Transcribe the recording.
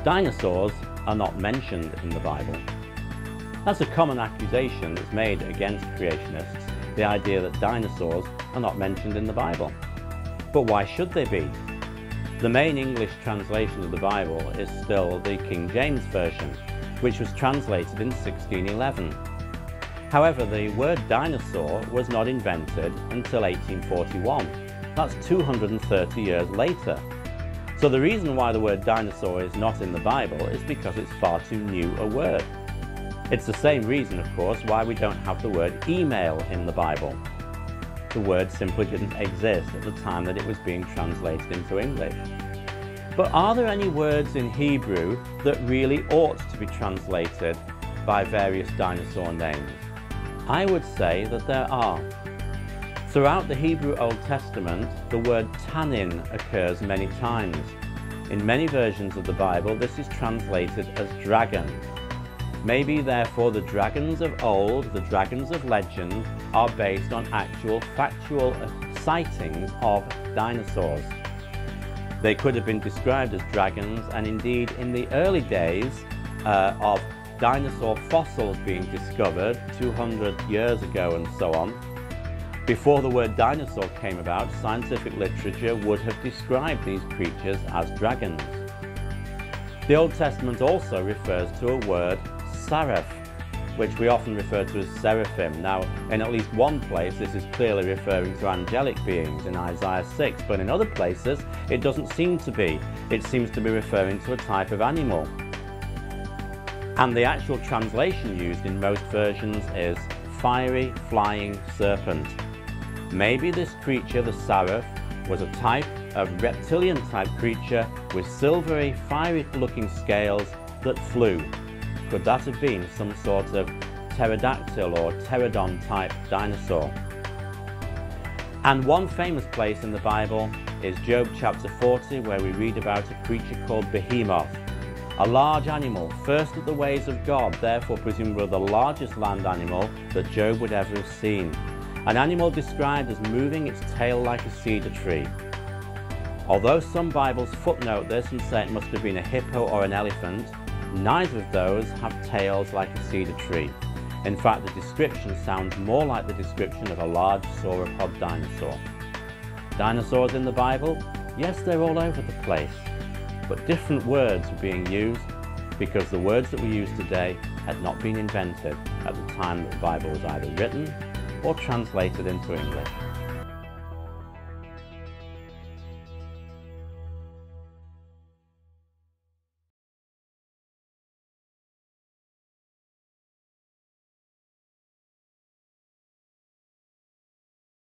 Dinosaurs are not mentioned in the Bible. That's a common accusation that's made against creationists, the idea that dinosaurs are not mentioned in the Bible. But why should they be? The main English translation of the Bible is still the King James Version, which was translated in 1611. However, the word dinosaur was not invented until 1841. That's 230 years later. So the reason why the word dinosaur is not in the Bible is because it's far too new a word. It's the same reason, of course, why we don't have the word email in the Bible. The word simply didn't exist at the time that it was being translated into English. But are there any words in Hebrew that really ought to be translated by various dinosaur names? I would say that there are. Throughout the Hebrew Old Testament, the word Tannin occurs many times. In many versions of the Bible, this is translated as dragon. Maybe, therefore, the dragons of old, the dragons of legend, are based on actual factual sightings of dinosaurs. They could have been described as dragons, and indeed in the early days of dinosaur fossils being discovered 200 years ago and so on, before the word dinosaur came about, scientific literature would have described these creatures as dragons. The Old Testament also refers to a word, Seraph, which we often refer to as Seraphim. Now, in at least one place, this is clearly referring to angelic beings in Isaiah 6, but in other places, it doesn't seem to be. It seems to be referring to a type of animal. And the actual translation used in most versions is fiery flying serpent. Maybe this creature, the Seraph, was a type of reptilian-type creature with silvery, fiery-looking scales that flew. Could that have been some sort of pterodactyl or pterodon-type dinosaur? And one famous place in the Bible is Job chapter 40, where we read about a creature called Behemoth, a large animal, first of the ways of God, therefore presumably the largest land animal that Job would ever have seen. An animal described as moving its tail like a cedar tree. Although some Bibles footnote this and say it must have been a hippo or an elephant, neither of those have tails like a cedar tree. In fact, the description sounds more like the description of a large sauropod dinosaur. Dinosaurs in the Bible? Yes, they're all over the place. But different words were being used because the words that we use today had not been invented at the time that the Bible was either written or translated into English.